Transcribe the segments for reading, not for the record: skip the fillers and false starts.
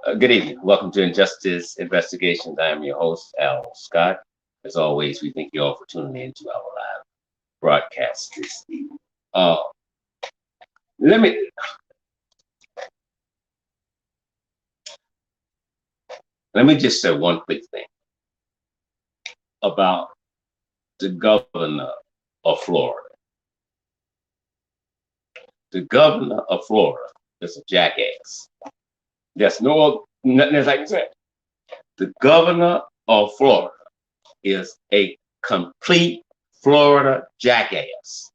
Good evening. Welcome to Injustice Investigations. I am your host, Al Scott. As always, we thank you all for tuning in to our live broadcast this evening. Let me just say one quick thing about the governor of Florida. The governor of Florida is a jackass. There's nothing else I can say. The governor of Florida is a complete Florida jackass.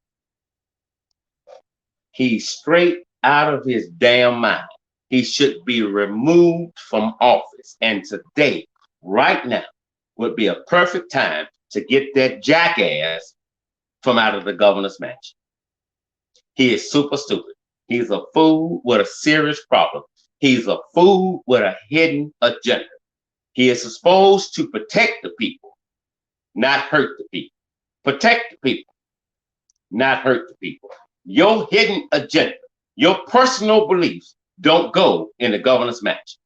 He's straight out of his damn mind. He should be removed from office. And today, right now, would be a perfect time to get that jackass from out of the governor's mansion. He is super stupid. He's a fool with a serious problem. He's a fool with a hidden agenda. He is supposed to protect the people, not hurt the people. Protect the people, not hurt the people. Your hidden agenda, your personal beliefs don't go in the governor's mansion.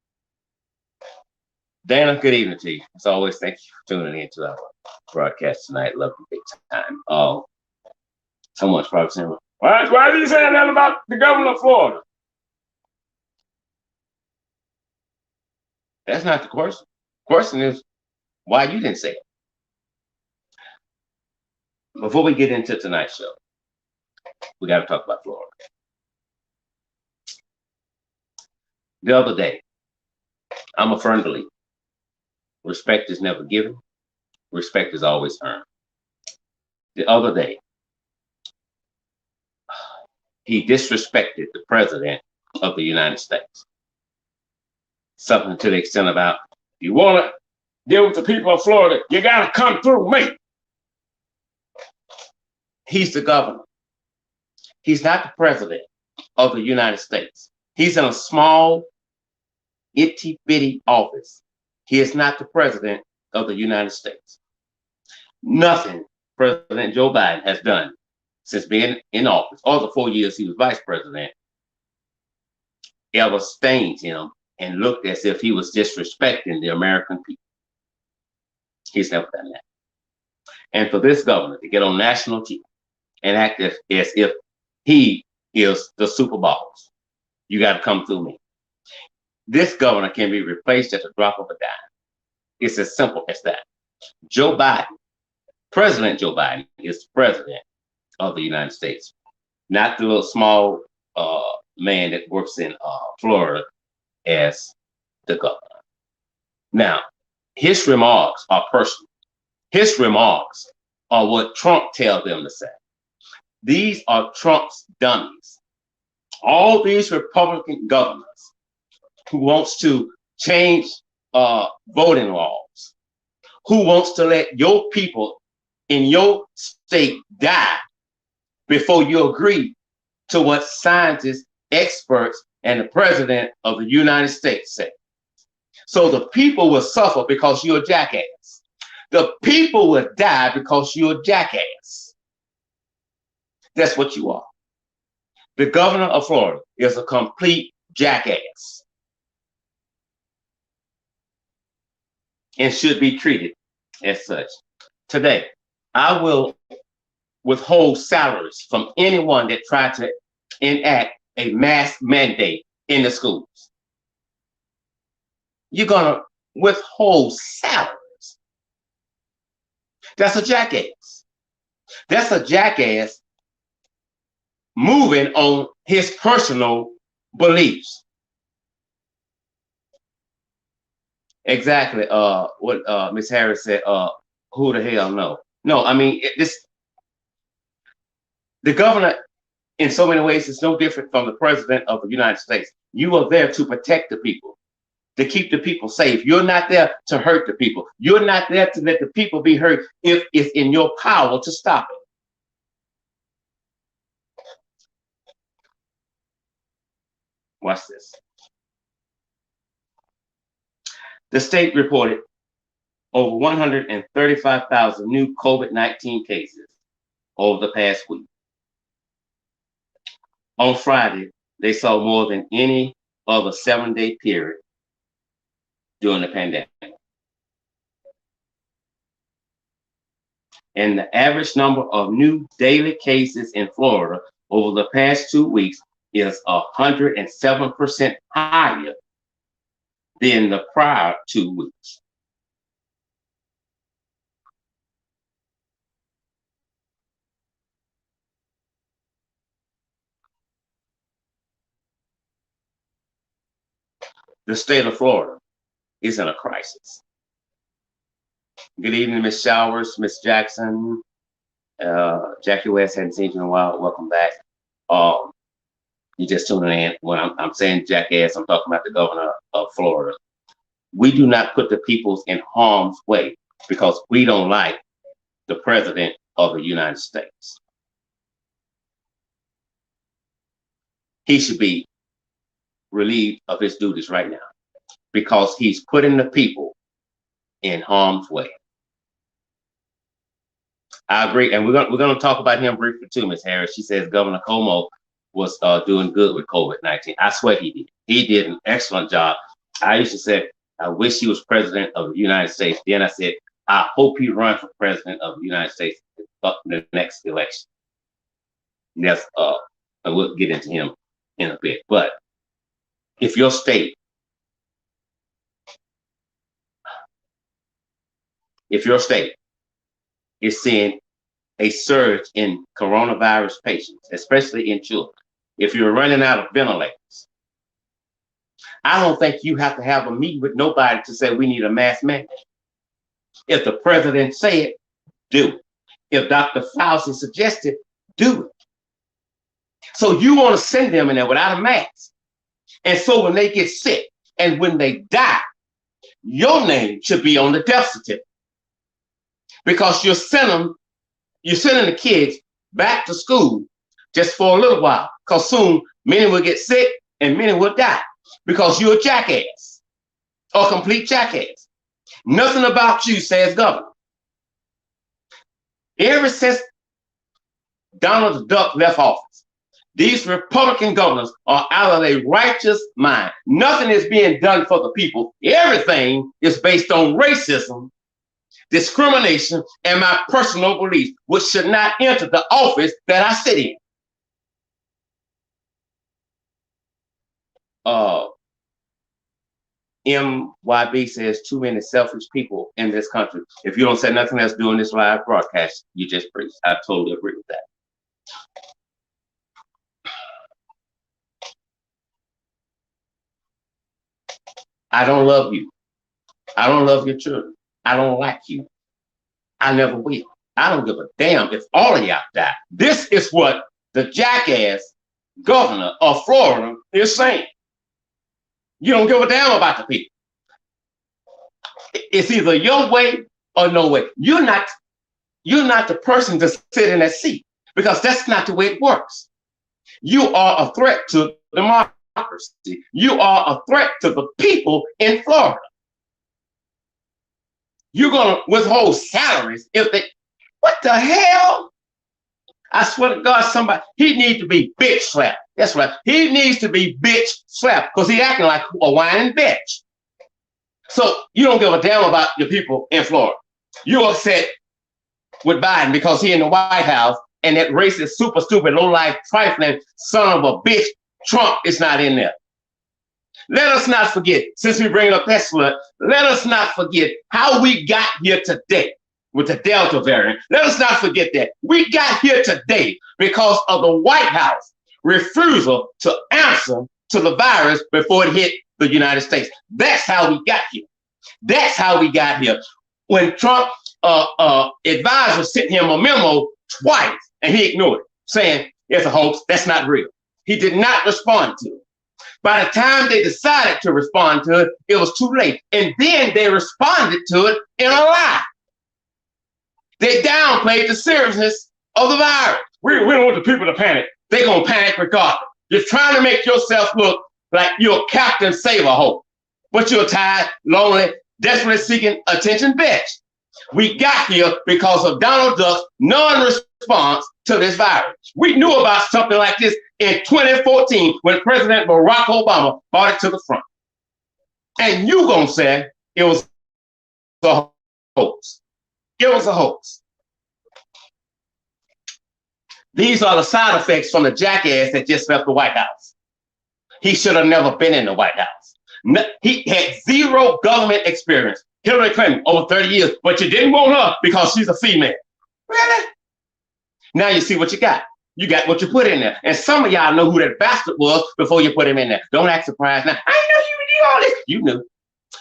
Dana, good evening to you. As always, thank you for tuning in to our broadcast tonight. Love you big time. Someone's probably saying, why are you saying that about the governor of Florida? That's not the question. The question is why you didn't say it. Before we get into tonight's show, we got to talk about Florida. The other day, I'm a firm believer. Respect is never given. Respect is always earned. The other day, he disrespected the president of the United States. Something to the extent about, if you want to deal with the people of Florida, you got to come through me. He's the governor. He's not the president of the United States. He's in a small, itty bitty office. He is not the president of the United States. Nothing President Joe Biden has done since being in office, all the 4 years he was vice president, ever stained him and looked as if he was disrespecting the American people. He's never done that. And for this governor to get on national TV and act as if he is the super boss, you got to come through me. This governor can be replaced at the drop of a dime. It's as simple as that. Joe Biden, President Joe Biden, is the president of the United States, not the little small man that works in Florida as the governor. Now, his remarks are personal. His remarks are what Trump tells them to say. These are Trump's dummies. All these Republican governors who wants to change voting laws, who wants to let your people in your state die before you agree to what scientists, experts, and the president of the United States say. So the people will suffer because you're a jackass. The people will die because you're a jackass. That's what you are. The governor of Florida is a complete jackass and should be treated as such. Today, I will withhold salaries from anyone that tried to enact a mask mandate in the schools. You're going to withhold salaries. That's a jackass. That's a jackass moving on his personal beliefs. Exactly. What Ms. Harris said, who the hell no? No, I mean, the governor, in so many ways, is no different from the president of the United States. You are there to protect the people, to keep the people safe. You're not there to hurt the people. You're not there to let the people be hurt if it's in your power to stop it. Watch this. The state reported over 135,000 new COVID-19 cases over the past week. On Friday, they saw more than any other 7-day period during the pandemic. And the average number of new daily cases in Florida over the past 2 weeks is 107% higher than the prior 2 weeks. The state of Florida is in a crisis. Good evening, Miss Showers, Miss Jackson, Jackie West, hadn't seen you in a while. Welcome back. You just tuning in. When I'm saying jackass, I'm talking about the governor of Florida. We do not put the people in harm's way because we don't like the president of the United States. He should be relieved of his duties right now because he's putting the people in harm's way. I agree, and we're gonna talk about him briefly too, Ms. Harris. She says Governor Cuomo was doing good with COVID-19. I swear he did. He did an excellent job. I used to say, I wish he was president of the United States. Then I said, I hope he runs for president of the United States in the next election. And that's and we'll get into him in a bit. But if your state is seeing a surge in coronavirus patients, especially in children, if you're running out of ventilators, I don't think you have to have a meeting with nobody to say we need a mass mandate. If the president said, do it. If Dr. Fauci suggested, do it. So you want to send them in there without a mask. And so when they get sick and when they die, your name should be on the death certificate. Because you're sending the kids back to school just for a little while. Because soon many will get sick and many will die. Because you're a jackass. A complete jackass. Nothing about you, says governor. Ever since Donald the Duck left office, these Republican governors are out of their righteous mind. Nothing is being done for the people. Everything is based on racism, discrimination, and my personal beliefs, which should not enter the office that I sit in. MYB says too many selfish people in this country. If you don't say nothing else during this live broadcast, you just preach. I totally agree with that. I don't love you. I don't love your children. I don't like you. I never will. I don't give a damn if all of y'all die. This is what the jackass governor of Florida is saying. You don't give a damn about the people. It's either your way or no way. You're not the person to sit in that seat because that's not the way it works. You are a threat to democracy. You are a threat to the people in Florida. You're going to withhold salaries if they, what the hell? I swear to God, he needs to be bitch slapped. That's right. He needs to be bitch slapped because he's acting like a whining bitch. So you don't give a damn about your people in Florida. You're upset with Biden because he in the White House and that racist, super stupid, low-life, trifling son of a bitch, Trump, is not in there. Let us not forget, since we bring up that slut, let us not forget how we got here today with the Delta variant. Let us not forget that. We got here today because of the White House refusal to answer to the virus before it hit the United States. That's how we got here. That's how we got here. When Trump advisor sent him a memo twice and he ignored it, saying it's a hoax, that's not real. He did not respond to it. By the time they decided to respond to it, it was too late. And then they responded to it in a lie. They downplayed the seriousness of the virus. We don't want the people to panic. They're going to panic regardless. You're trying to make yourself look like you're Captain Save-A-Hope, but you're tired, lonely, desperately seeking attention bitch. We got here because of Donald Duck's non-response to this virus. We knew about something like this in 2014 when President Barack Obama brought it to the front. And you gonna say it was a hoax. It was a hoax. These are the side effects from the jackass that just left the White House. He should have never been in the White House. He had zero government experience. Hillary Clinton, over 30 years, but you didn't want her because she's a female. Really? Now you see what you got. You got what you put in there. And some of y'all know who that bastard was before you put him in there. Don't act surprised now. I know you knew all this. You knew.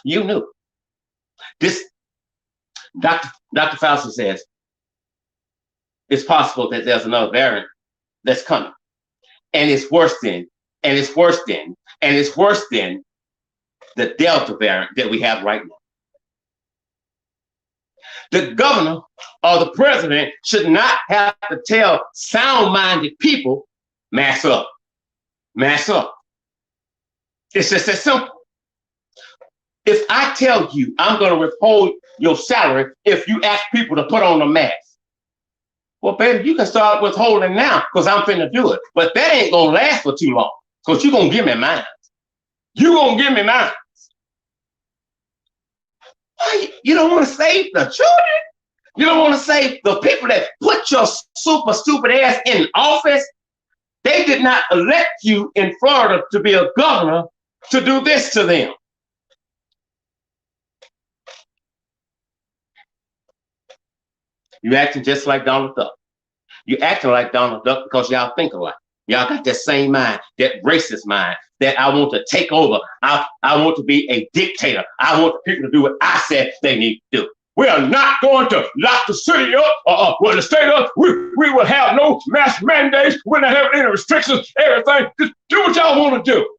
You knew. This Dr. Fauci says it's possible that there's another variant that's coming. And it's worse than, and it's worse than, and it's worse than the Delta variant that we have right now. The governor or the president should not have to tell sound-minded people, mask up, mask up. It's just that simple. If I tell you I'm going to withhold your salary if you ask people to put on a mask, well, baby, you can start withholding now because I'm finna do it. But that ain't going to last for too long because you're going to give me mine. You're going to give me mine. You don't want to save the children? You don't want to save the people that put your super stupid ass in office? They did not elect you in Florida to be a governor to do this to them. You're acting just like Donald Duck. You're acting like Donald Duck because y'all think alike. Y'all got that same mind, that racist mind, that I want to take over. I want to be a dictator. I want the people to do what I said they need to do. We are not going to lock the city up, or the state up. We will have no mask mandates. We're not having any restrictions, everything. Just do what y'all want to do.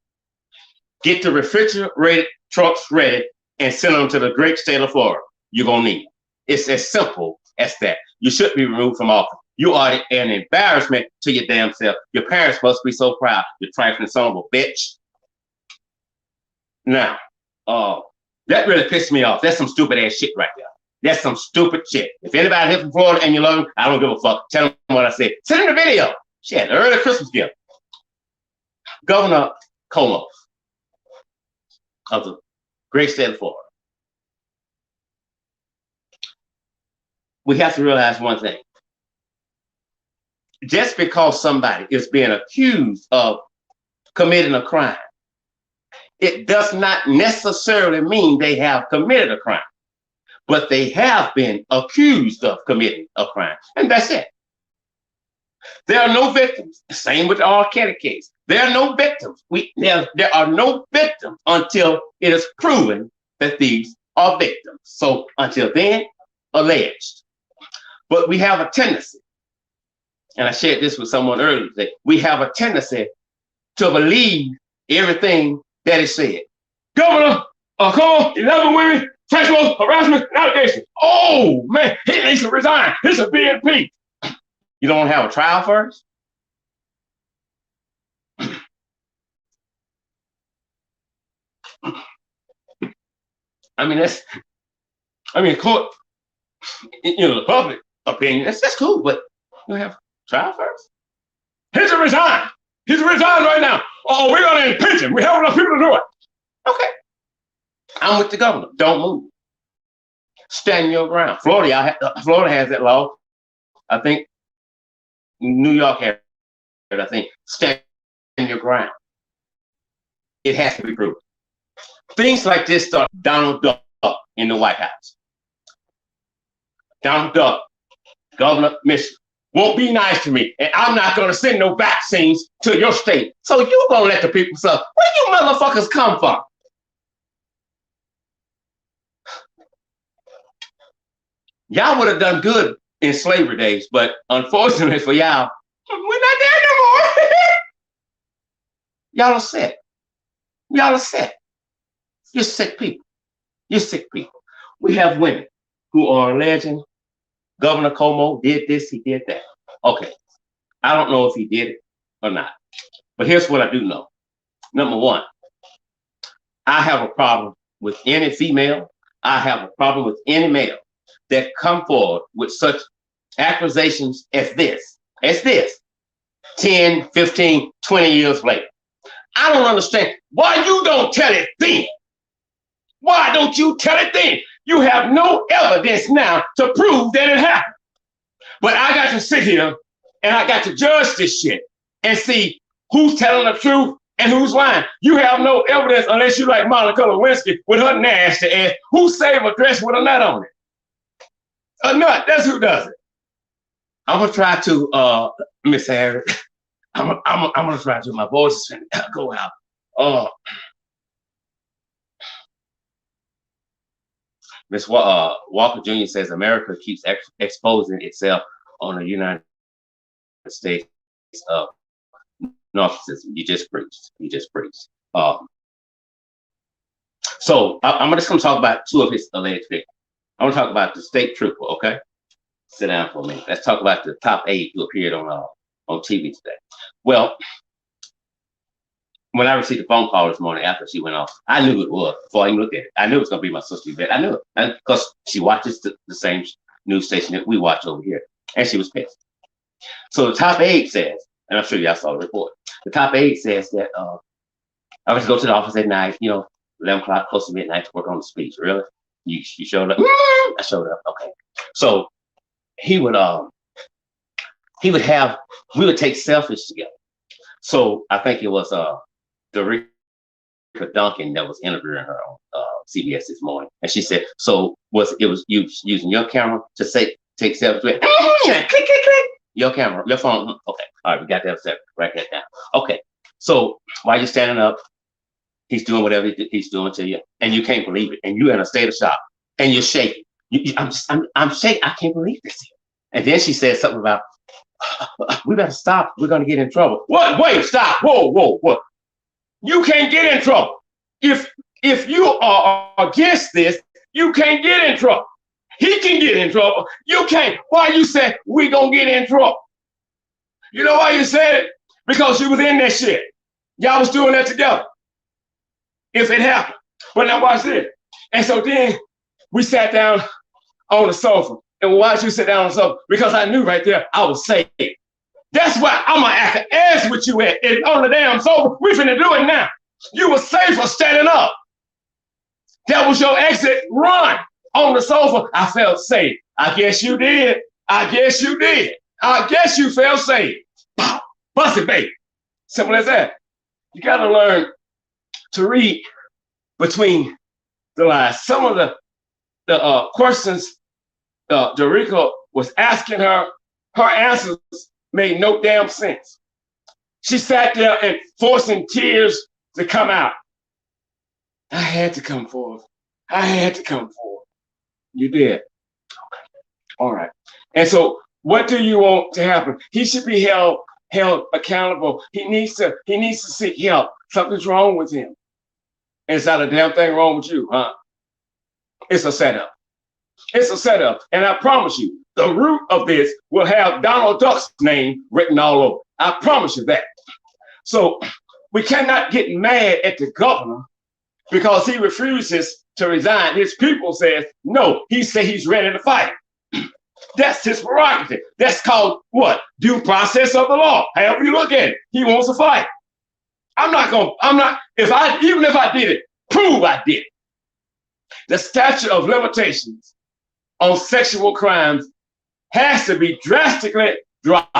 Get the refrigerated trucks ready and send them to the great state of Florida. You're going to need it. It's as simple as that. You should be removed from office. You are an embarrassment to your damn self. Your parents must be so proud. You trifling son of a bitch. Now, that really pissed me off. That's some stupid ass shit right there. That's some stupid shit. If anybody here from Florida and you love them, I don't give a fuck. Tell them what I said. Send them the video. Shit, early Christmas gift. Governor Como of the great state of Florida. We have to realize one thing. Just because somebody is being accused of committing a crime, it does not necessarily mean they have committed a crime, but they have been accused of committing a crime, and that's it. There are no victims. Same with the R.Kelly case. There are no victims. There are no victims until it is proven that these are victims. So until then, alleged. But we have a tendency, and I shared this with someone earlier today, we have a tendency to believe everything that is said. Governor, come on, 11 women, sexual harassment, and allegations. Oh, man, he needs to resign. He should be impeached. You don't want to have a trial first? Court, the public opinion, that's cool, but you have trial first? He should resign. He should resign right now. Oh, we're going to impeach him. We have enough people to do it. Okay. I'm with the governor. Don't move. Stand your ground. Florida has that law. I think New York has it. I think stand your ground. It has to be proven. Things like this start Donald Duck in the White House. Donald Duck, Governor of Michigan, won't be nice to me, and I'm not going to send no vaccines to your state. So you're going to let the people suffer. Where you motherfuckers come from? Y'all would have done good in slavery days, but unfortunately for y'all, we're not there no more. Y'all are sick. Y'all are sick. You're sick people. You're sick people. We have women who are alleging Governor Como did this, he did that. Okay. I don't know if he did it or not. But here's what I do know. Number one, I have a problem with any female. I have a problem with any male that come forward with such accusations as this, 10, 15, 20 years later. I don't understand why you don't tell it then. Why don't you tell it then? You have no evidence now to prove that it happened. But I got to sit here and I got to judge this shit and see who's telling the truth and who's lying. You have no evidence unless you like Monica Lewinsky with her nasty ass. Who save a dress with a nut on it? A nut, that's who does it. I'm gonna try to, Miss Harris. I'm gonna try to. My voice is gonna go out. Miss Walker Jr. says America keeps exposing itself on the United States of narcissism. You just preached. You just preached. So I'm just gonna talk about two of his alleged victims. I'm gonna talk about the state trooper. Okay, sit down for a minute. Let's talk about the top 8 who appeared on TV today. Well, when I received a phone call this morning after she went off, I knew it was before I even looked at it. I knew it was gonna be my sister Yvette. I knew it because she watches the same news station that we watch over here, and she was pissed. So the top 8 says, and I'm sure y'all saw the report. The top 8 says that I was to go to the office at night, 11 o'clock, close to midnight, to work on the speech. Really? You showed up? I showed up. Okay. So we would take selfies together. So I think it was Dorica Duncan that was interviewing her on CBS this morning, and she said, "So it was you using your camera to take selfies with? Click, click, click. Your camera, your phone. Okay, all right, we got that set. Write that down. Okay, so while you're standing up, he's doing whatever he's doing to you, and you can't believe it, and you're in a state of shock, and you're shaking. I'm shaking. I can't believe this. And then she said something about, we better stop. We're gonna get in trouble. What? Wait, stop. Whoa, what? You can't get in trouble. If you are against this, you can't get in trouble. He can get in trouble. You can't. Why you say we gonna get in trouble? You know why you said it? Because you was in that shit. Y'all was doing that together. If it happened. But now watch this. And so then we sat down on the sofa. And why did you sit down on the sofa? Because I knew right there I was safe. That's why I'm gonna act an ass with you at. It's on the damn sofa. We finna do it now. You were safer standing up. That was your exit. Run on the sofa. I felt safe. I guess you did. I guess you did. I guess you felt safe. Bust it, baby. Simple as that. You gotta learn to read between the lines. Some of the questions Dorica was asking her answers made no damn sense. She sat there and forcing tears to come out. I had to come forth. I had to come forth. You did. Okay. All right. And so what do you want to happen? He should be held accountable. He needs to seek help. Something's wrong with him. And it's not a damn thing wrong with you, huh? It's a setup. It's a setup. And I promise you, the root of this will have Donald Duck's name written all over. I promise you that. So we cannot get mad at the governor because he refuses to resign. His people says, no, he said he's ready to fight. That's his prerogative. That's called what? Due process of the law. However you look at it, he wants to fight. Even if I did it, prove I did it. The statute of limitations on sexual crimes has to be drastically dropped.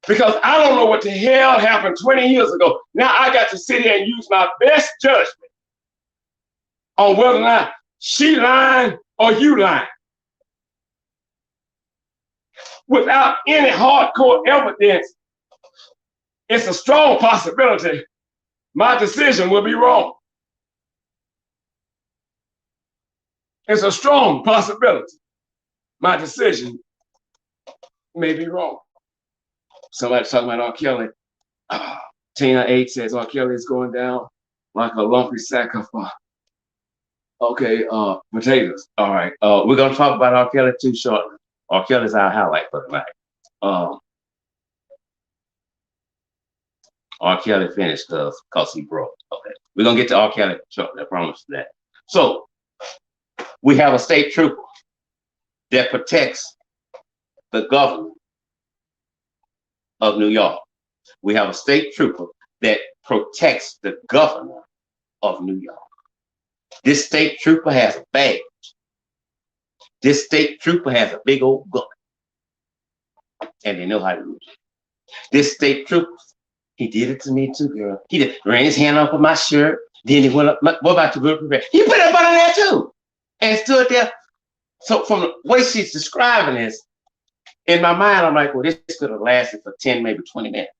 Because I don't know what the hell happened 20 years ago. Now I got to sit here and use my best judgment on whether or not she lying or you lying. Without any hardcore evidence, it's a strong possibility my decision will be wrong. It's a strong possibility my decision may be wrong. Somebody's talking about R.Kelly. Tina 8 says R.Kelly is going down like a lumpy sack of potatoes. All right. We're going to talk about R.Kelly too shortly. R.Kelly's our highlight for tonight. R.Kelly finished because he broke. Okay. We're going to get to R.Kelly shortly. I promise you that. So we have a state trooper that protects the governor of New York. We have a state trooper that protects the governor of New York. This state trooper has a badge. This state trooper has a big old gun. And they know how to use it. This state trooper, he did it to me too, girl. He just ran his hand up on my shirt. Then he went up. What about you? He put up under there too. And stood there. So from the way she's describing this, in my mind, I'm like, well, this could have lasted for 10, maybe 20 minutes.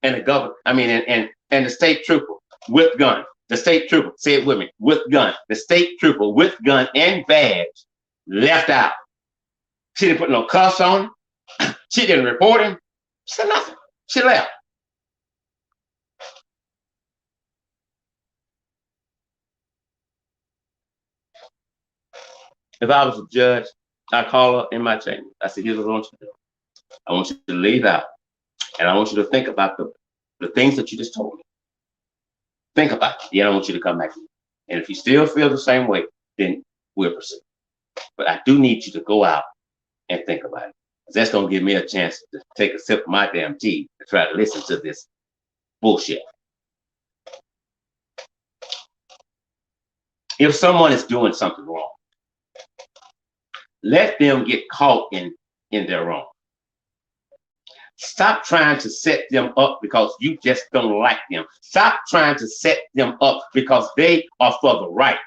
And the governor, and the state trooper with gun. The state trooper, say it with me, with gun. The state trooper with gun and badge left out. She didn't put no cuffs on him. She didn't report him. She said nothing. She left. If I was a judge, I'd call her in my chamber. I said, here's what I want you to do. I want you to leave out. And I want you to think about the things that you just told me. Think about it. Then I want you to come back here. And if you still feel the same way, then we'll proceed. But I do need you to go out and think about it. That's going to give me a chance to take a sip of my damn tea to try to listen to this bullshit. If someone is doing something wrong, let them get caught in their wrong. Stop trying to set them up because you just don't like them. Stop trying to set them up because they are for the right.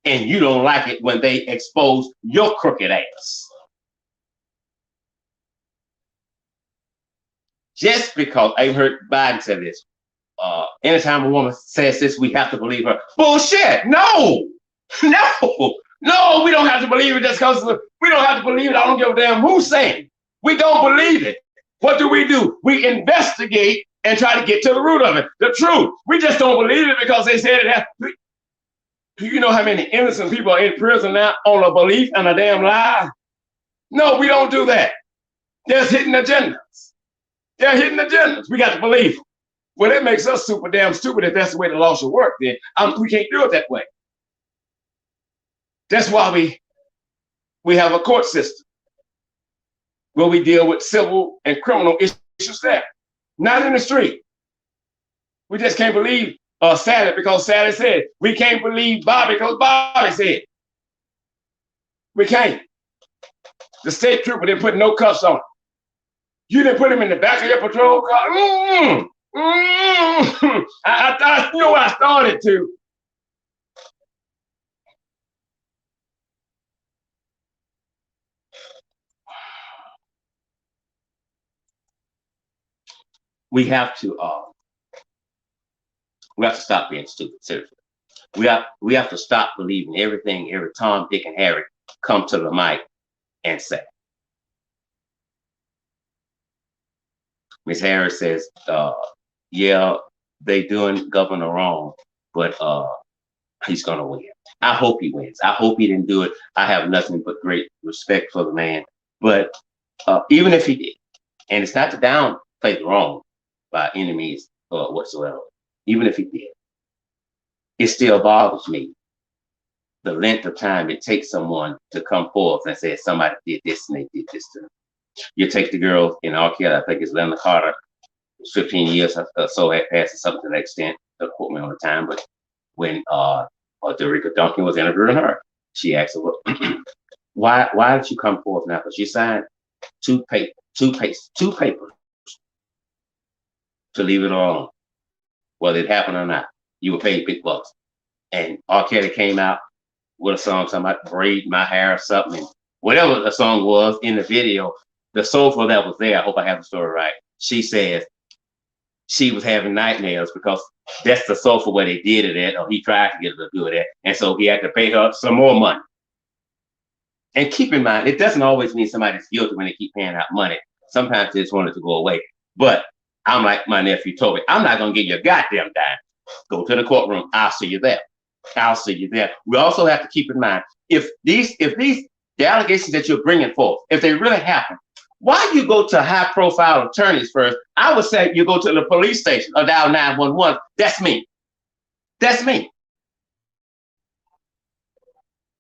And you don't like it when they expose your crooked ass. Just because I heard Biden say this, anytime a woman says this, we have to believe her. Bullshit. No, we don't have to believe it just because we don't have to believe it. I don't give a damn who's saying. We don't believe it. What do? We investigate and try to get to the root of it, the truth. We just don't believe it because they said it. Do you know how many innocent people are in prison now on a belief and a damn lie? No, we don't do that. There's hidden agendas. They're hidden agendas. We got to believe them. Well, it makes us super damn stupid if that's the way the law should work. Then we can't do it that way. That's why we have a court system where we deal with civil and criminal issues there, not in the street. We just can't believe Sally because Sally said. We can't believe Bobby because Bobby said. We can't. The state trooper didn't put no cuffs on him. You didn't put him in the back of your patrol car. I knew I started to. We have to stop being stupid. Seriously, we have to stop believing everything every Tom, Dick, and Harry come to the mic and say. Ms. Harris says, "Yeah, they doing governor wrong, but he's gonna win. I hope he wins. I hope he didn't do it. I have nothing but great respect for the man. But even if he did, and it's not to downplay the wrong by any means whatsoever, even if he did, it still bothers me the length of time it takes someone to come forth and say somebody did this and they did this to them. You take the girl in R.Kelly, I think it's Linda Carter, 15 years or so had passed or something to that extent, don't quote me on the time, but when Derica Duncan was interviewing her, she asked her, well, why did you come forth now? Because you signed two papers to leave it alone, whether it happened or not. You were paid big bucks. And R.Kelly came out with a song, something about braid my hair or something. And whatever the song was in the video, the sofa that was there, I hope I have the story right, she says she was having nightmares because that's the sofa where they did it at, or he tried to get her to do it at. And so he had to pay her some more money. And keep in mind, it doesn't always mean somebody's guilty when they keep paying out money. Sometimes they just want it to go away. But I'm like my nephew told me, I'm not going to give you a goddamn dime. Go to the courtroom. I'll see you there. I'll see you there. We also have to keep in mind, if the allegations that you're bringing forth, if they really happen, why you go to high profile attorneys first? I would say you go to the police station or dial 911. That's me. That's me.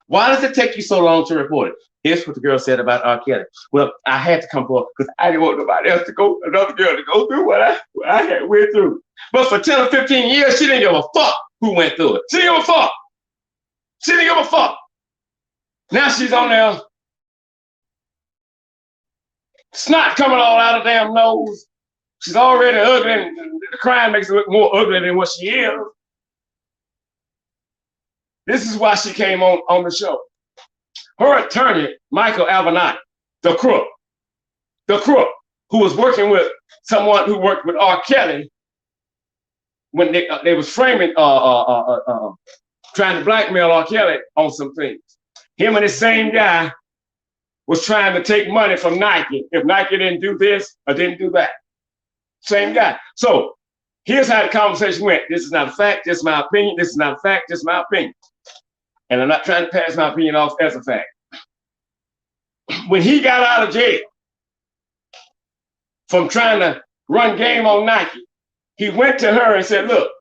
Why does it take you so long to report it? Here's what the girl said about R.Kelly. Well, I had to come forward because I didn't want nobody else to go, another girl to go through what I had went through. But for 10 or 15 years, she didn't give a fuck who went through it. She didn't give a fuck. She didn't give a fuck. Now she's on there, snot coming all out of her damn nose. She's already ugly, and the crime makes her look more ugly than what she is. This is why she came on the show. Her attorney, Michael Avenatti, the crook, who was working with someone who worked with R.Kelly when they was framing, trying to blackmail R.Kelly on some things. Him and the same guy was trying to take money from Nike if Nike didn't do this or didn't do that. Same guy. So here's how the conversation went. This is not a fact. This is my opinion. This is not a fact. This is my opinion. And I'm not trying to pass my opinion off as a fact. When he got out of jail from trying to run game on Nike, he went to her and said, look,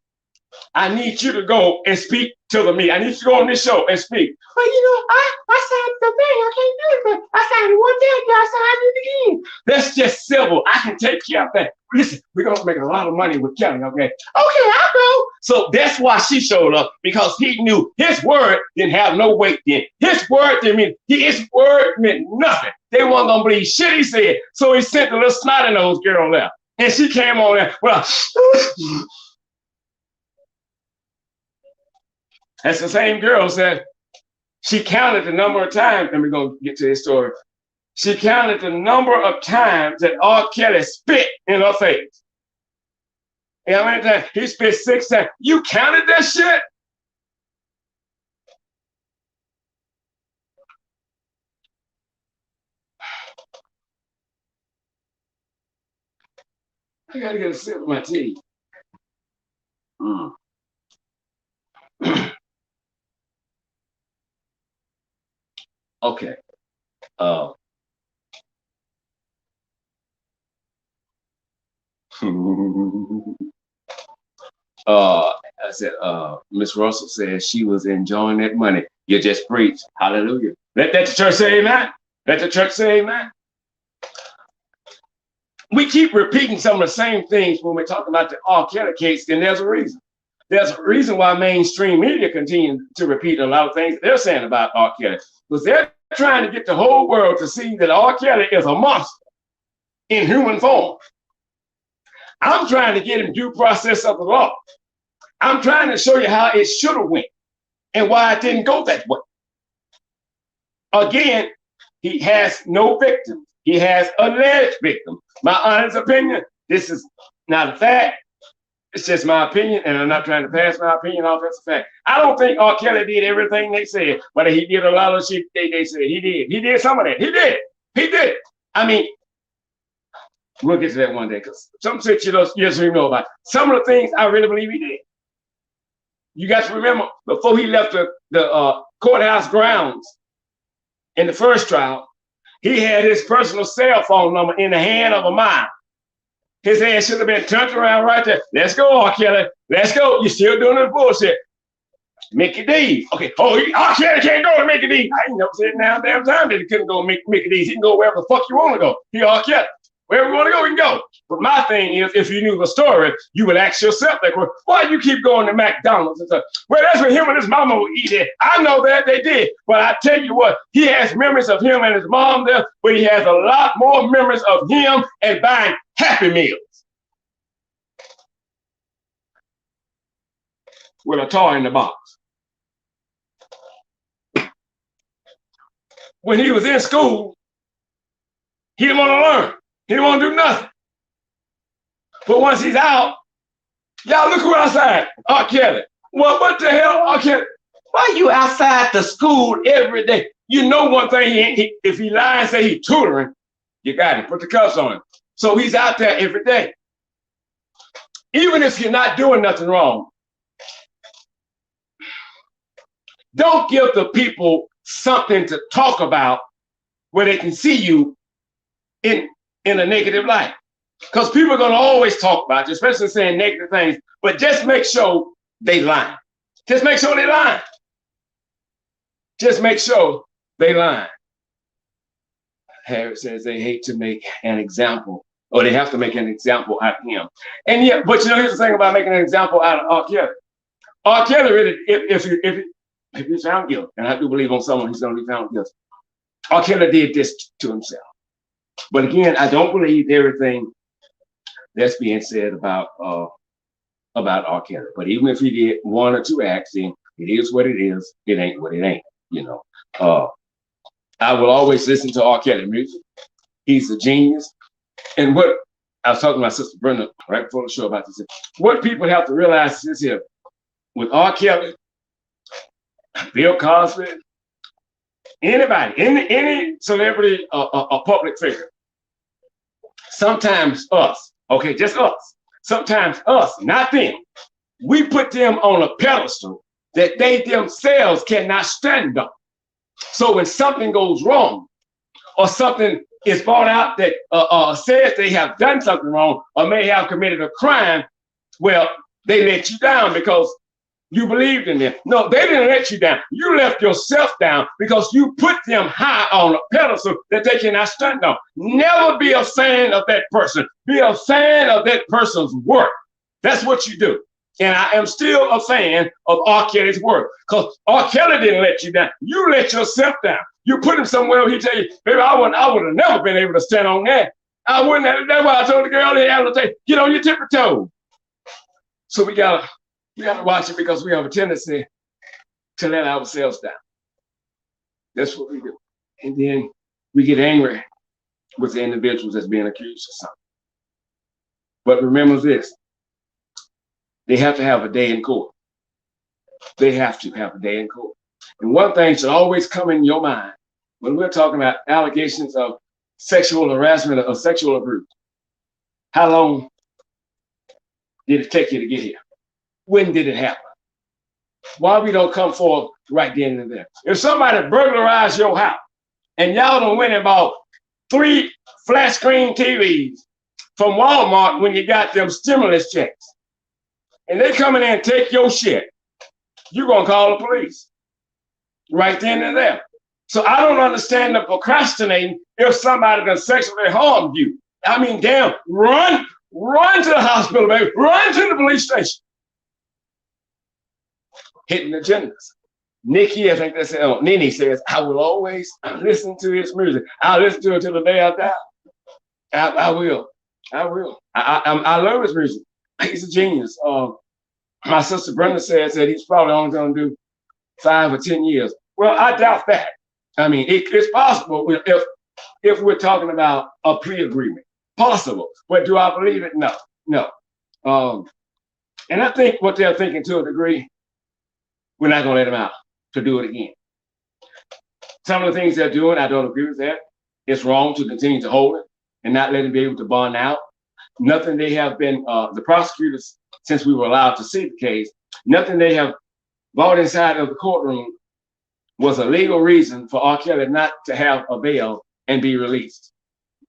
I need you to go and speak to the media. I need you to go on this show and speak. But I signed the thing. I can't do it. I signed it one day. I signed it again. That's just civil. I can take care of that. Listen, we're going to make a lot of money with Kelly, okay? Okay, I'll go. So that's why she showed up, because he knew his word didn't have no weight then. His word didn't mean, his word meant nothing. They weren't going to believe shit he said. So he sent the little snotty-nosed girl there. And she came on there, well, that's the same girl said she counted the number of times, and we're going to get to this story. She counted the number of times that R. Kelly spit in her face. And how many times? He spit 6 times. You counted that shit? I gotta get a sip of my tea. Okay. I said, Miss Russell said she was enjoying that money. You just preach. Hallelujah. Let the church say amen. Let the church say amen. We keep repeating some of the same things when we're talking about the R. Kelly case, and there's a reason. There's a reason why mainstream media continue to repeat a lot of things they're saying about R. Kelly, because they're trying to get the whole world to see that R. Kelly is a monster in human form. I'm trying to get him due process of the law. I'm trying to show you how it should have went and why it didn't go that way. Again, he has no victims. He has alleged victims. My honest opinion, this is not a fact. It's just my opinion, and I'm not trying to pass my opinion off as a fact. I don't think R. Kelly did everything they said, but he did a lot of shit they said he did. He did some of that. He did. He did. I mean, we'll get to that one day, because some shit you just know about. Some of the things I really believe he did. You got to remember, before he left the courthouse grounds in the first trial, he had his personal cell phone number in the hand of a mime. His hand should have been turned around right there. Let's go, R. Kelly. Let's go. You're still doing this bullshit. Mickey D's. Okay. Oh, R. Kelly can't go to Mickey D's. I ain't never said now damn time that he couldn't go to Mickey D's. He can go wherever the fuck you want to go. He R. Kelly. Wherever you want to go, you can go. But my thing is, if you knew the story, you would ask yourself that question. Why you keep going to McDonald's and stuff? Well, that's where him and his mama would eat it. I know that they did. But I tell you what, he has memories of him and his mom there, but he has a lot more memories of him and buying Happy Meals with a toy in the box. When he was in school, he didn't want to learn. He didn't want to do nothing. But once he's out, y'all look who outside. R. Kelly. Well, what the hell, R. Kelly? Why you outside the school every day? You know one thing, if he lies and say he's tutoring, you got him. Put the cuffs on him. So he's out there every day. Even if you're not doing nothing wrong, don't give the people something to talk about where they can see you in a negative light. Because people are going to always talk about you, especially saying negative things, but just make sure they lie. Just make sure they lie. Just make sure they lie. Harris says they hate to make an example, or they have to make an example out of him. And yeah, but you know, here's the thing about making an example out of R. Kelly. R. Kelly really, if if he's found guilty, and I do believe on someone he's going to be found guilty, R.Kelly did this to himself. But again, I don't believe everything that's being said about R.Kelly. But even if he did one or two acts, then it is what it is. It ain't what it ain't. You know, I will always listen to R.Kelly music. He's a genius. And what I was talking to my sister Brenda right before the show about this. What people have to realize is here with R.Kelly, Bill Cosby, anybody, any celebrity or public figure, sometimes us, okay, just us, sometimes us, not them, we put them on a pedestal that they themselves cannot stand on. So when something goes wrong or something is brought out that says they have done something wrong or may have committed a crime, well, they let you down because you believed in them. No, they didn't let you down. You left yourself down because you put them high on a pedestal that they cannot stand on. Never be a fan of that person. Be a fan of that person's work. That's what you do. And I am still a fan of R. Kelly's work because R. Kelly didn't let you down. You let yourself down. You put him somewhere where he tell you, baby, I would have never been able to stand on that. I wouldn't have. That's why I told the girl they had to say, get on your tippy toe. So we gotta watch it because we have a tendency to let ourselves down. That's what we do. And then we get angry with the individuals that's being accused of something. But remember this, they have to have a day in court. They have to have a day in court. And one thing should always come in your mind when we're talking about allegations of sexual harassment or sexual abuse. How long did it take you to get here? When did it happen? Why we don't come forward right then and there? If somebody burglarized your house and y'all done went and bought 3 flat screen TVs from Walmart when you got them stimulus checks, and they come in there and take your shit, you're gonna call the police right then and there. So I don't understand the procrastinating if somebody done sexually harmed you. I mean, damn, run to the hospital, baby, run to the police station. Hitting agendas. Nikki, I think that's Nene says, I will always listen to his music. I'll listen to it till the day I die. I will. I love his music. He's a genius. My sister Brenda says that he's probably only going to do 5 or 10 years. Well, I doubt that. I mean, it's possible if we're talking about a pre-agreement. Possible. But do I believe it? No. And I think what they're thinking to a degree, we're not going to let them out to do it again. Some of the things they're doing, I don't agree with that. It's wrong to continue to hold it and not let them be able to bond out. Nothing they have been, the prosecutors, since we were allowed to see the case, nothing they have brought inside of the courtroom was a legal reason for R. Kelly not to have a bail and be released.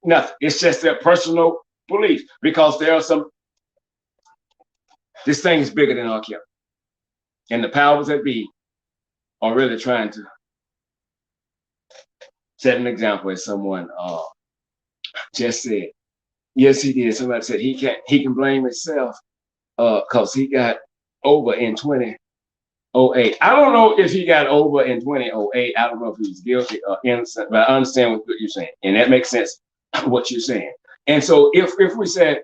Nothing. It's just their personal belief because there are some, this thing is bigger than R. Kelly. And the powers that be are really trying to set an example, as someone just said. Yes, he did. Somebody said he can blame himself because he got over in 2008. I don't know if he got over in 2008. I don't know if he was guilty or innocent, but I understand what you're saying. And that makes sense, what you're saying. And so if we said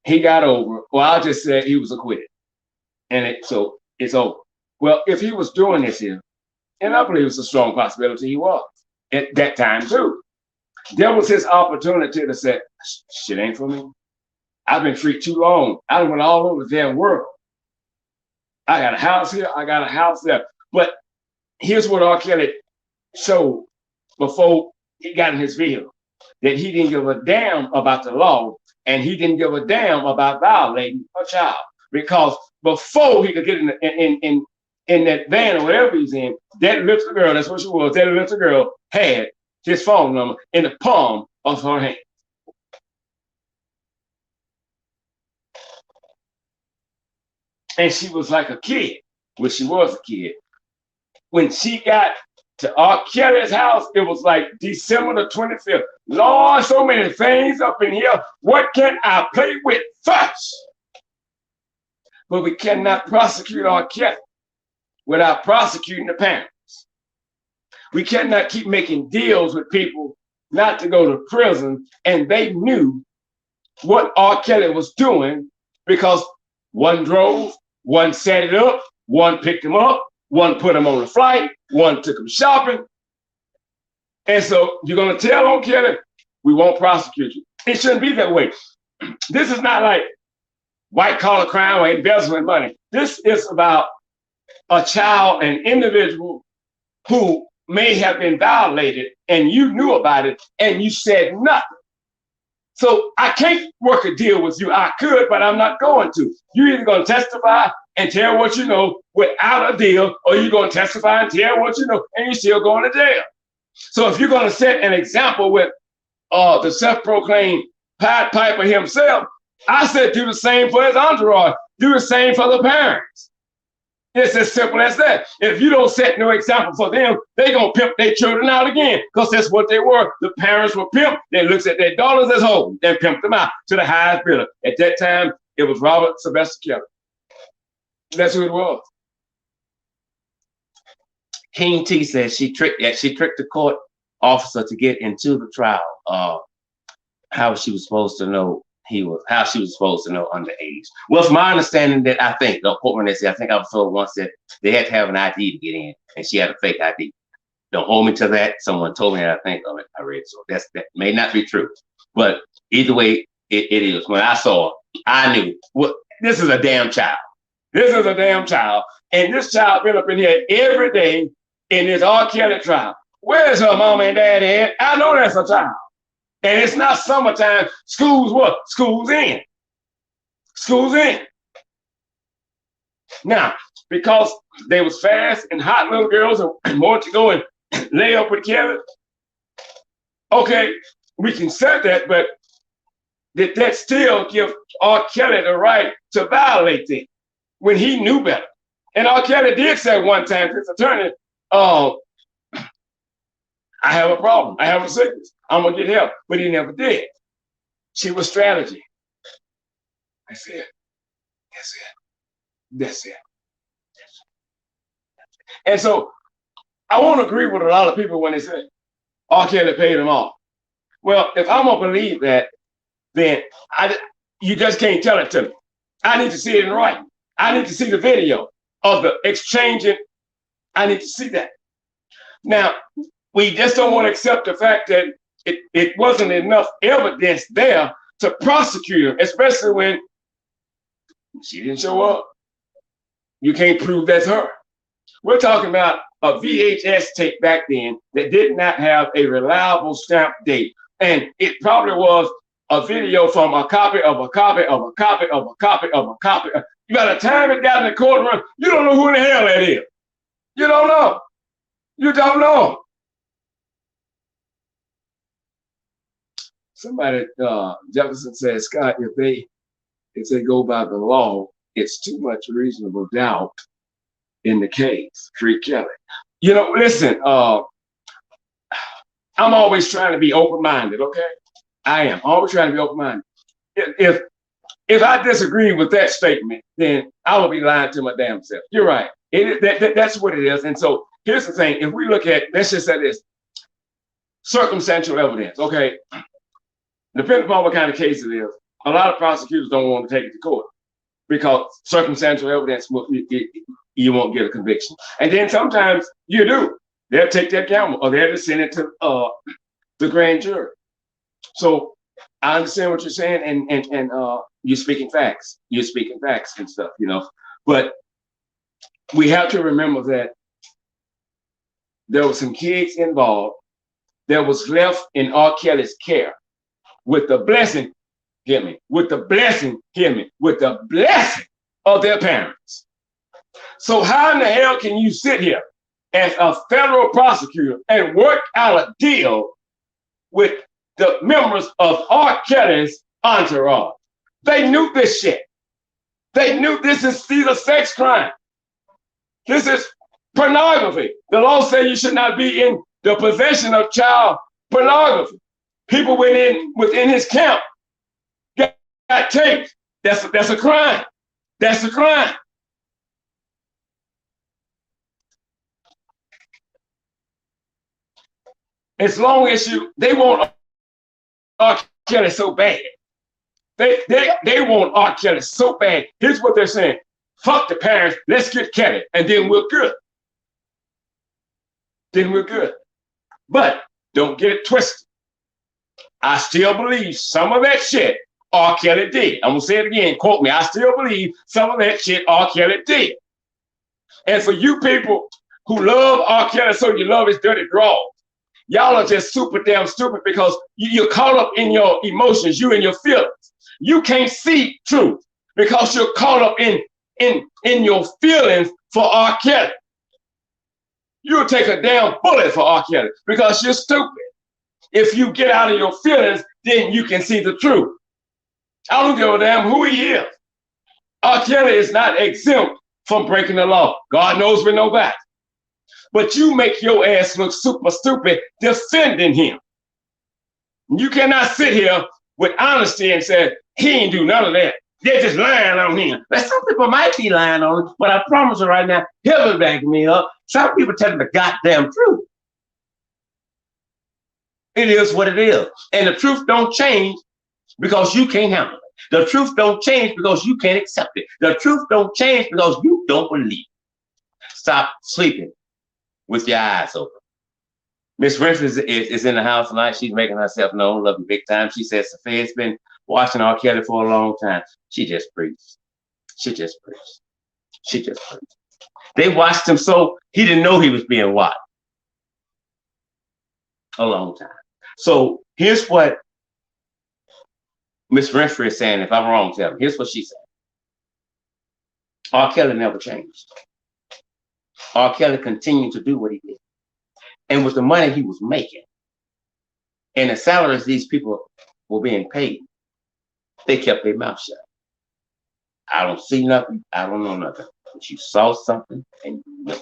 he got over, well, I'll just say he was acquitted. And so it's over. Well, if he was doing this here, and I believe it's a strong possibility he was at that time too, there was his opportunity to say, shit ain't for me. I've been free too long. I went all over the damn world. I got a house here, I got a house there. But here's what R. Kelly showed before he got in his vehicle, that he didn't give a damn about the law and he didn't give a damn about violating a child. Because before he could get in that van or whatever he's in, that little girl, that's what she was, that little girl had his phone number in the palm of her hand. And she was like a kid, well, she was a kid. When she got to R. Kelly's house, it was like December the 25th. Lord, so many things up in here. What can I play with first? But we cannot prosecute R. Kelly without prosecuting the parents. We cannot keep making deals with people not to go to prison, and they knew what R. Kelly was doing because one drove, one set it up, one picked him up, one put him on a flight, one took him shopping. And so you're going to tell on Kelly, we won't prosecute you. It shouldn't be that way. This is not like white collar crime or embezzling money. This is about a child, an individual who may have been violated and you knew about it and you said nothing. So I can't work a deal with you. I could, but I'm not going to. You're either going to testify and tell what you know without a deal, or you're going to testify and tell what you know, and you're still going to jail. So if you're going to set an example with the self-proclaimed Pied Piper himself, I said do the same for his entourage. Do the same for the parents. It's as simple as that. If you don't set no example for them, they're going to pimp their children out again, because that's what they were. The parents were pimped. They looked at their daughters as hoes and pimped them out to the highest bidder. At that time, it was Robert Sylvester Kelly. That's who it was. King T says she tricked the court officer to get into the trial. How she was supposed to know underage. Well, from my understanding, that I think I was told once that they had to have an ID to get in, and she had a fake ID. Don't hold me to that. Someone told me that. I think I read, so that may not be true, but either way, it is. When I saw her, I knew this is a damn child. This is a damn child, and this child been up in here every day in this R. Kelly trial. Where's her mama and daddy at? I know that's a child. And it's not summertime. School's what? School's in. School's in. Now, because they was fast and hot little girls and wanted to go and lay up with Kelly, okay, we can say that, but that still give R. Kelly the right to violate them when he knew better. And R. Kelly did say one time to his attorney, I have a problem. I have a sickness. I'm going to get help. But he never did. She was strategy. That's it. That's it. That's it. And so I won't agree with a lot of people when they say, R. Kelly paid them off. Well, if I'm going to believe that, then you just can't tell it to me. I need to see it in writing. I need to see the video of the exchanging. I need to see that. Now, we just don't want to accept the fact that it wasn't enough evidence there to prosecute her, especially when she didn't show up. You can't prove that's her. We're talking about a VHS tape back then that did not have a reliable stamp date. And it probably was a video from a copy of a copy of a copy of a copy of a copy. By the time it got in the courtroom, you don't know who in the hell that is. You don't know. You don't know. Somebody, Jefferson says, Scott, if they go by the law, it's too much reasonable doubt in the case. Free Kelly. You know, listen, I'm always trying to be open-minded, okay? I am always trying to be open-minded. If I disagree with that statement, then I will be lying to my damn self. You're right. That's what it is. And so here's the thing. If we look at, let's just say this, circumstantial evidence, okay? Depending upon what kind of case it is, a lot of prosecutors don't want to take it to court because circumstantial evidence, you won't get a conviction. And then sometimes you do. They'll take that camera or they'll just send it to the grand jury. So I understand what you're saying, and you're speaking facts. You're speaking facts and stuff, you know. But we have to remember that there were some kids involved that was left in R. Kelly's care with the blessing, with the blessing of their parents. So how in the hell can you sit here as a federal prosecutor and work out a deal with the members of R. Kelly's entourage? They knew this shit. They knew these are sex crimes. This is pornography. The law says you should not be in the possession of child pornography. People within his camp got taped. That's a crime. That's a crime. as long as they want R. Kelly so bad. They want R. Kelly so bad. Here's what they're saying. Fuck the parents, let's get Kelly, and then we're good. Then we're good. But don't get it twisted. I still believe some of that shit R. Kelly did. I'm gonna say it again, quote me. I still believe some of that shit R. Kelly did. And for you people who love R. Kelly so you love his dirty drawers, y'all are just super damn stupid because you're caught up in your emotions, you and your feelings. You can't see truth because you're caught up in your feelings for R. Kelly. You'll take a damn bullet for R. Kelly because you're stupid. If you get out of your feelings, then you can see the truth. I don't give a damn who he is. R. Kelly is not exempt from breaking the law. God knows we're nobody. But you make your ass look super stupid defending him. You cannot sit here with honesty and say, he ain't do none of that. They're just lying on him. But some people might be lying on him, but I promise you right now, he'll be backing me up. Some people telling the goddamn truth. It is what it is. And the truth don't change because you can't handle it. The truth don't change because you can't accept it. The truth don't change because you don't believe. Stop sleeping with your eyes open. Miss Winfrey is in the house tonight. She's making herself known. Love you big time. She says the Fed's been watching R. Kelly for a long time. She just preached. She just preached. She just preached. They watched him so he didn't know he was being watched. A long time. So here's what Miss Winfrey is saying. If I'm wrong, tell me. Here's what she said. R. Kelly never changed. R. Kelly continued to do what he did. And with the money he was making and the salaries these people were being paid, they kept their mouth shut. I don't see nothing. I don't know nothing. But you saw something and you know.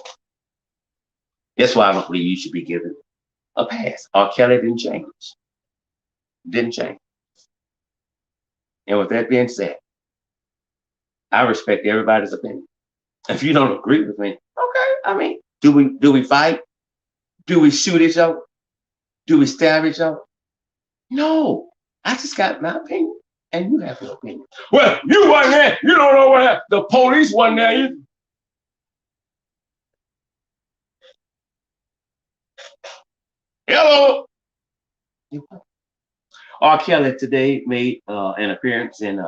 That's why I don't believe you should be given a pass. R. Kelly didn't change. Didn't change. And with that being said, I respect everybody's opinion. If you don't agree with me, okay. I mean, do we fight? Do we shoot each other? Do we stab each other? No. I just got my opinion, and you have your opinion. Well, you wasn't there. You don't know what happened. The police wasn't there either. Hello. R. Kelly today made an appearance in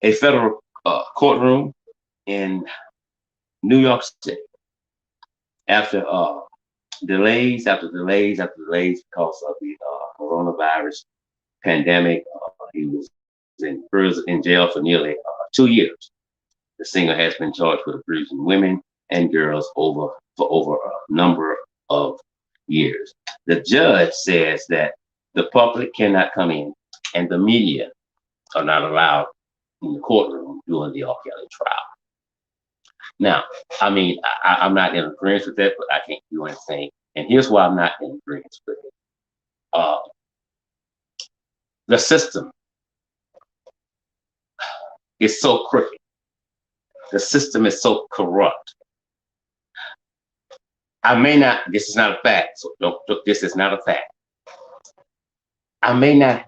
a federal courtroom in New York City after delays because of the coronavirus pandemic. He was in prison, in jail for nearly 2 years. The singer has been charged with abusing women and girls for over a number of years. The judge says that the public cannot come in and the media are not allowed in the courtroom during the R. Kelly trial. Now, I mean, I'm not in agreement with that, but I can't do anything. And here's why I'm not in agreement with it. The system is so crooked. The system is so corrupt. This is not a fact, so this is not a fact.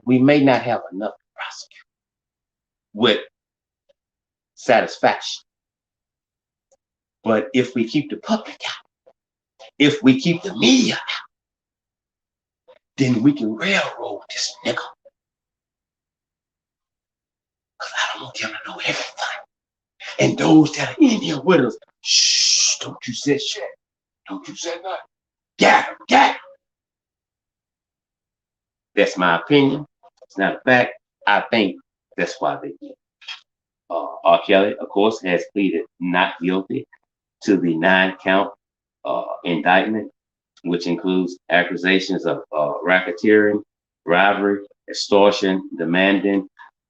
We may not have enough to prosecute with satisfaction. But if we keep the public out, if we keep the media out, then we can railroad this nigga. Because I don't want them to know everything. And those that are in here with us, shh, don't you say shit. Don't you say nothing. Get him. That's my opinion. It's not a fact. I think that's why they did. R. Kelly, of course, has pleaded not guilty to the 9-count indictment, which includes accusations of racketeering, bribery, extortion, demanding,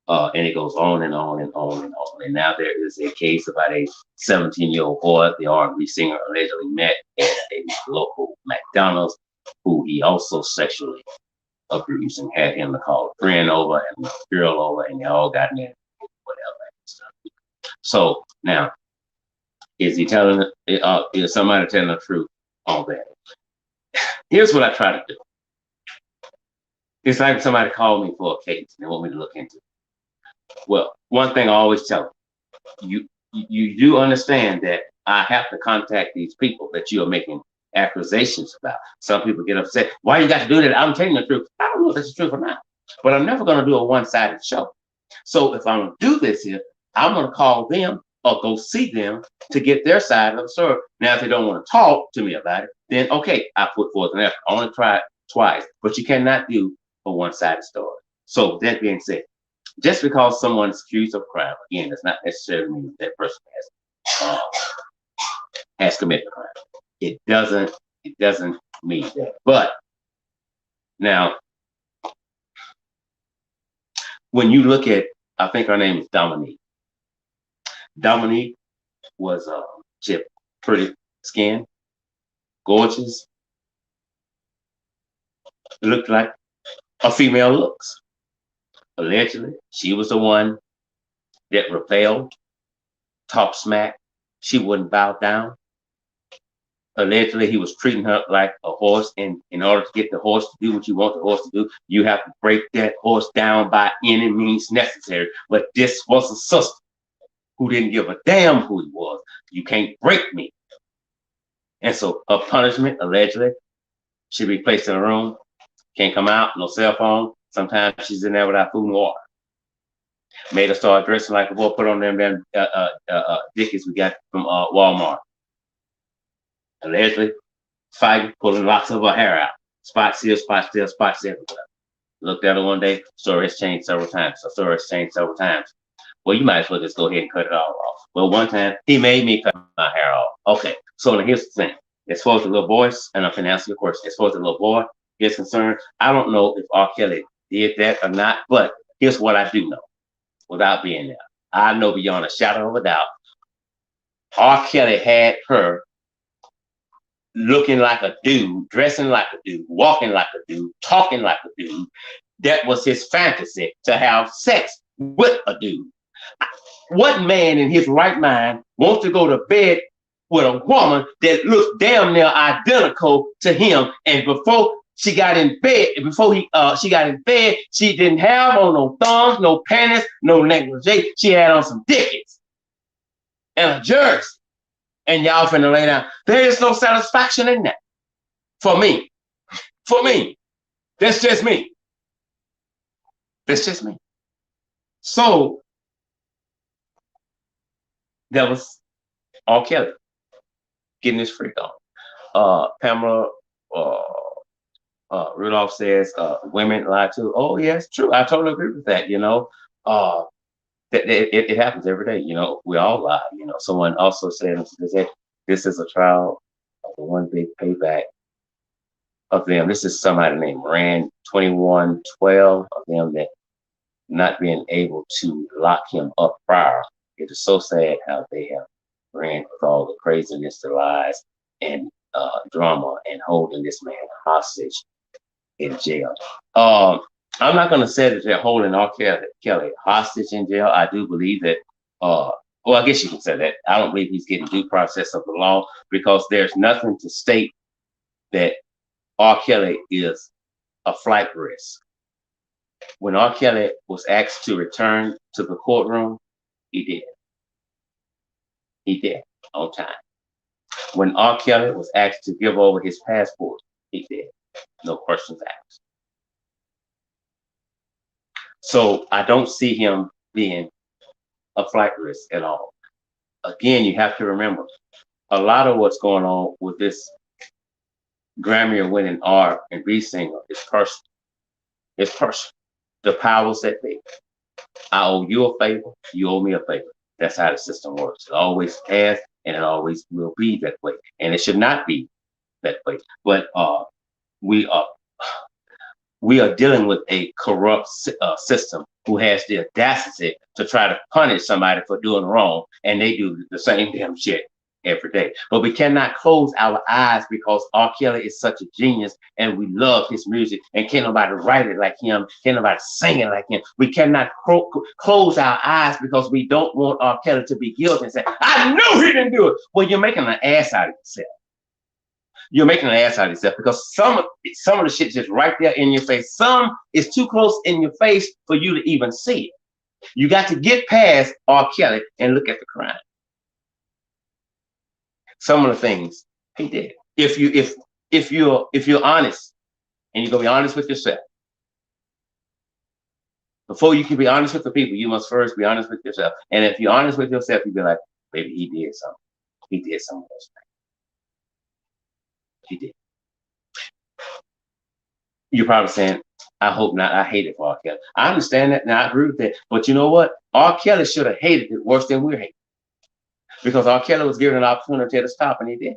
and it goes on and on and on and on. And now there is a case about a 17-year-old boy, the R&B singer, allegedly met at a local McDonald's, who he also sexually abused and had him to call a friend over and a girl over, and they all got in there, whatever. So now, is somebody telling the truth on that? Here's what I try to do. It's like somebody called me for a case and they want me to look into it. Well, one thing I always tell them, you do understand that I have to contact these people that you are making accusations about. Some people get upset. Why you got to do that? I'm telling you the truth. I don't know if it's the truth or not, but I'm never going to do a one-sided show. So if I'm going to do this here, I'm going to call them or go see them to get their side of the story. Now, if they don't want to talk to me about it, then okay, I put forth an effort. I only tried twice, but you cannot do a one-sided story. So that being said, just because someone is accused of crime, again, does not necessarily mean that person has committed a crime. It doesn't mean that. But now, when you look at, I think her name is Dominique. Dominique was she had pretty skin, gorgeous, looked like a female looks. Allegedly, she was the one that repelled, talked smack. She wouldn't bow down. Allegedly, he was treating her like a horse, and in order to get the horse to do what you want the horse to do, you have to break that horse down by any means necessary. But this was a sister who didn't give a damn who he was. You can't break me. And so her punishment, allegedly, she'd be placed in a room, can't come out, no cell phone. Sometimes she's in there without food and water. Made her start dressing like a boy, put on them damn dickies we got from Walmart. Allegedly, fighting, pulling locks of her hair out. Spots here, spots there, spots everywhere. Looked at her one day, story has changed several times. The story has changed several times. Well, you might as well just go ahead and cut it all off. Well, one time, he made me cut my hair off. Okay, so now here's the thing. As far as the little boys, and I'm going to answer your question, as far as the little boy is concerned, I don't know if R.Kelly did that or not, but here's what I do know without being there. I know beyond a shadow of a doubt, R.Kelly had her looking like a dude, dressing like a dude, walking like a dude, talking like a dude. That was his fantasy, to have sex with a dude. What man in his right mind wants to go to bed with a woman that looks damn near identical to him? And before she got in bed, she got in bed, she didn't have on no thumbs, no panties, no negligee. She had on some dickies and a jersey. And y'all finna lay down. There is no satisfaction in that. For me. For me. That's just me. That's just me. So that was R.Kelly getting his freak on. Pamela Rudolph says women lie too. Oh, yes, true. I totally agree with that. You know, it happens every day. You know, we all lie. You know, someone also said this is a trial of the one big payback of them. This is somebody named Rand 2112 of them that not being able to lock him up prior. It is so sad how they have ran with all the craziness, the lies, and drama, and holding this man hostage in jail. I'm not going to say that they're holding R.Kelly hostage in jail. I do believe that, well, I guess you can say that. I don't believe he's getting due process of the law, because there's nothing to state that R.Kelly is a flight risk. When R.Kelly was asked to return to the courtroom, he did. He did, on time. When R.Kelly was asked to give over his passport, he did. No questions asked. So I don't see him being a flight risk at all. Again, you have to remember, a lot of what's going on with this Grammy-winning R&B singer is personal. It's personal. The powers that be. I owe you a favor, you owe me a favor. That's how the system works. It always has, and it always will be that way. And it should not be that way. But we are dealing with a corrupt system who has the audacity to try to punish somebody for doing wrong, and they do the same damn shit every day. But we cannot close our eyes, because R. Kelly is such a genius, and we love his music, and can't nobody write it like him, can't nobody sing it like him. We cannot close our eyes, because we don't want R. Kelly to be guilty and say, I knew he didn't do it. Well, you're making an ass out of yourself. You're making an ass out of yourself because some of the shit just right there in your face. Some is too close in your face for you to even see it. You got to get past R. Kelly and look at the crime. Some of the things he did. If you're honest and you're gonna be honest with yourself, before you can be honest with the people, you must first be honest with yourself. And if you're honest with yourself, you be like, maybe he did something. He did some of those things. He did. You're probably saying, I hope not. I hate it for R. Kelly. I understand that. Now I agree with that. But you know what? R. Kelly should have hated it worse than we're hating. Because R. Kelly was given an opportunity to stop, and he did.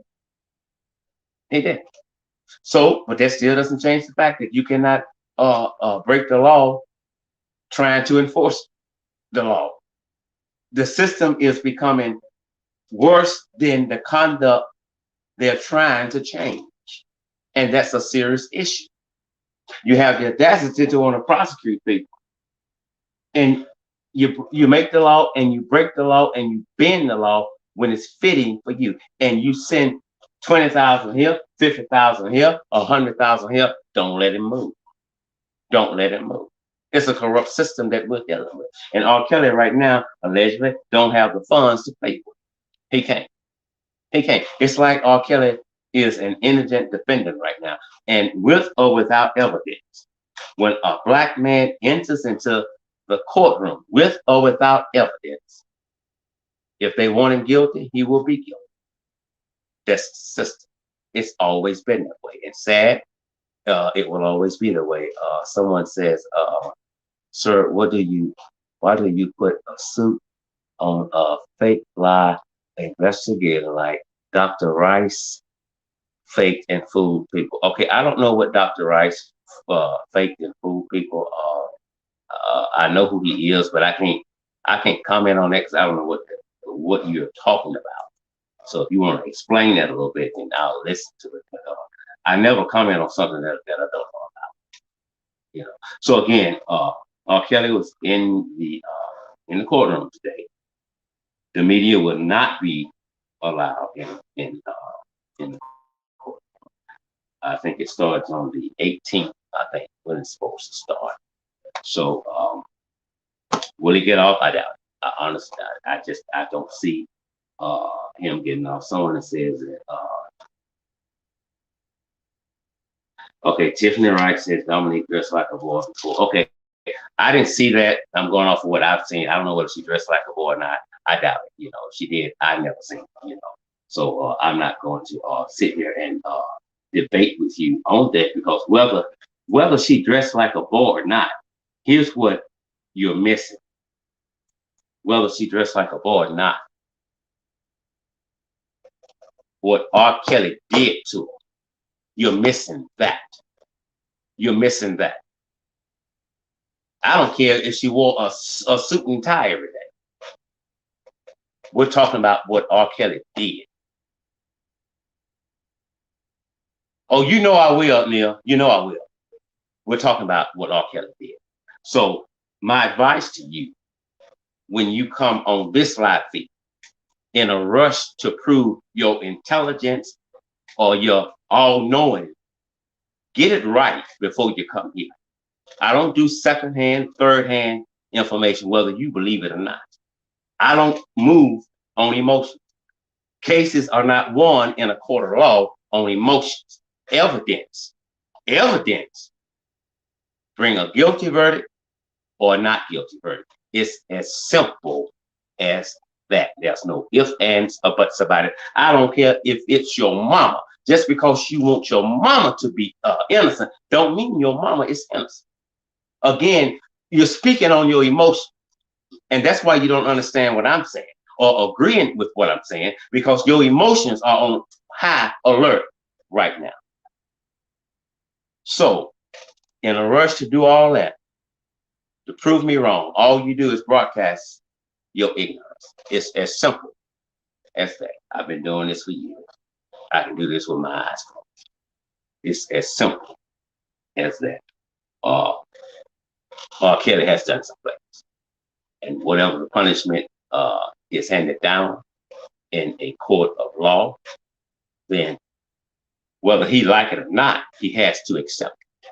He did. So, but that still doesn't change the fact that you cannot break the law trying to enforce the law. The system is becoming worse than the conduct they're trying to change. And that's a serious issue. You have the audacity to want to prosecute people. And you make the law and you break the law and you bend the law when it's fitting for you. And you send 20,000 here, 50,000 here, 100,000 here. Don't let him move. Don't let him move. It's a corrupt system that we're dealing with. And R. Kelly right now, allegedly, don't have the funds to pay for it. He can't. He can't. It's like R. Kelly is an indigent defendant right now. And with or without evidence, when a black man enters into the courtroom with or without evidence, if they want him guilty, he will be guilty. That's the system. It's always been that way. It's sad. It will always be the way. Someone says, sir, why do you put a suit on a fake lie investigator like Dr. Rice faked and fooled people? Okay, I don't know what Dr. Rice faked and fooled people. I know who he is, but I can't comment on that because I don't know what you're talking about. So if you want to explain that a little bit, then I'll listen to it. But, I never comment on something that I don't know about. You know. So again, R. Kelly was in the courtroom today. The media will not be allowed in the courtroom. I think it starts on the 18th. I think when it's supposed to start. So will he get off? I doubt it. Honestly, I don't see him getting off. Someone that says that. Okay, Tiffany Wright says Dominique dressed like a boy before. Okay, I didn't see that. I'm going off of what I've seen. I don't know whether she dressed like a boy or not. I doubt it. You know, if she did, I never seen it. You know, so I'm not going to sit here and debate with you on that because whether she dressed like a boy or not, here's what you're missing. Whether she dressed like a boy or not, what R. Kelly did to her, you're missing that. You're missing that. I don't care if she wore a suit and tie every day. We're talking about what R. Kelly did. Oh, you know I will, Neil. You know I will. We're talking about what R. Kelly did. So my advice to you, when you come on this live feed, in a rush to prove your intelligence or your all-knowing, get it right before you come here. I don't do second-hand, third-hand information, whether you believe it or not. I don't move on emotions. Cases are not won in a court of law on emotions. Evidence. Bring a guilty verdict or a not guilty verdict. It's as simple as that. There's no ifs, ands, or buts about it. I don't care if it's your mama. Just because you want your mama to be innocent, don't mean your mama is innocent. Again, you're speaking on your emotions. And that's why you don't understand what I'm saying or agreeing with what I'm saying, because your emotions are on high alert right now. So, in a rush to do all that, to prove me wrong, all you do is broadcast your ignorance. It's as simple as that. I've been doing this for years. I can do this with my eyes closed. It's as simple as that. R. Kelly has done some things. And whatever the punishment is handed down in a court of law, then Whether he like it or not, he has to accept it.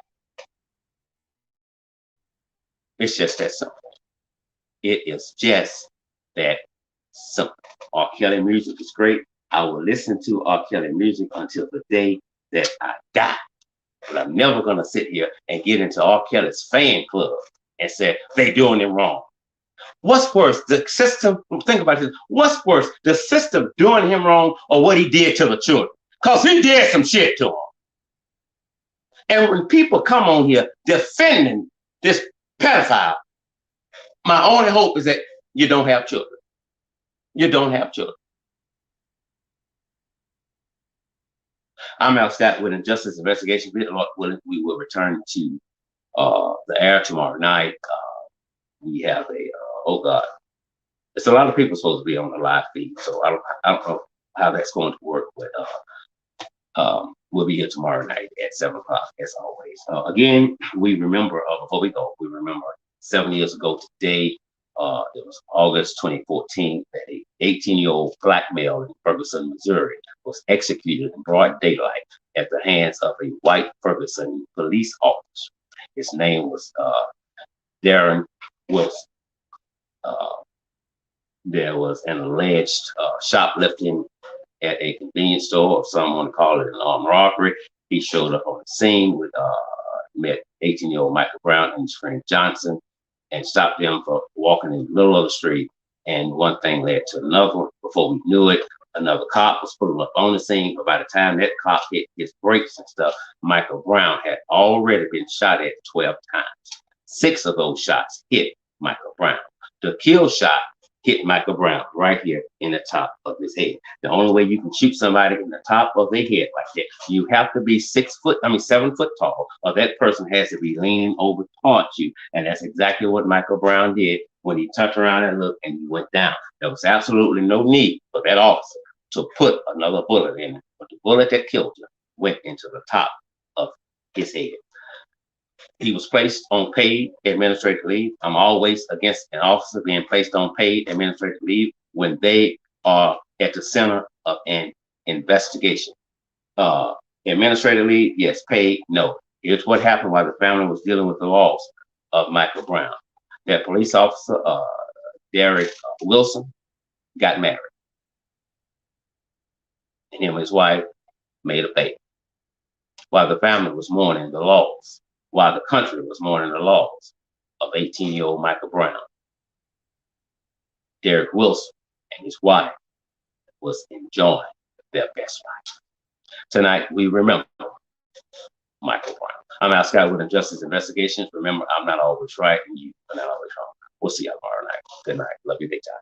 It's just that simple. It is just that simple. R. Kelly music is great. I will listen to R. Kelly music until the day that I die. But I'm never going to sit here and get into R. Kelly's fan club and say they doing it wrong. What's worse, the system? Think about this. What's worse, the system doing him wrong or what he did to the children? Because he did some shit to them. And when people come on here defending this pedophile, my only hope is that you don't have children. You don't have children. I'm Al Scott with Injustice Investigation. Lord willing, we will return to the air tomorrow night. We have a, oh God, it's a lot of people supposed to be on the live feed, so I don't know how that's going to work, but we'll be here tomorrow night at 7 o'clock, as always. Again, we remember, before we go, we remember 7 years ago today, it was August 2014, that a 18-year-old black male in Ferguson, Missouri was executed in broad daylight at the hands of a white Ferguson police officer. His name was Darren Wilson. There was an alleged shoplifting at a convenience store, or someone called it an armed robbery. He showed up on the scene with met 18-year-old Michael Brown and his friend Johnson, and stopped them from walking in the middle of the street. And one thing led to another. Before we knew it, another cop was pulling up on the scene. But by the time that cop hit his brakes and stuff, Michael Brown had already been shot at 12 times. 6 of those shots hit Michael Brown. The kill shot hit Michael Brown right here in the top of his head. The only way you can shoot somebody in the top of their head like that, you have to be 7 foot tall, or that person has to be leaning over towards you. And that's exactly what Michael Brown did when he turned around and looked and he went down. There was absolutely no need for that officer to put another bullet in it, but the bullet that killed him went into the top of his head. He was placed on paid administrative leave. I'm always against an officer being placed on paid administrative leave when they are at the center of an investigation. Administrative leave, yes. Paid, no. Here's what happened while the family was dealing with the loss of Michael Brown. That police officer, Derek Wilson, got married. And him and his wife made a baby. While the family was mourning the loss, while the country was mourning the loss of 18-year-old Michael Brown, Derek Wilson and his wife was enjoying their best life. Tonight, we remember Michael Brown. I'm Al Scott with Injustice Investigations. Remember, I'm not always right, and you are not always wrong. We'll see you tomorrow night. Good night. Love you big time.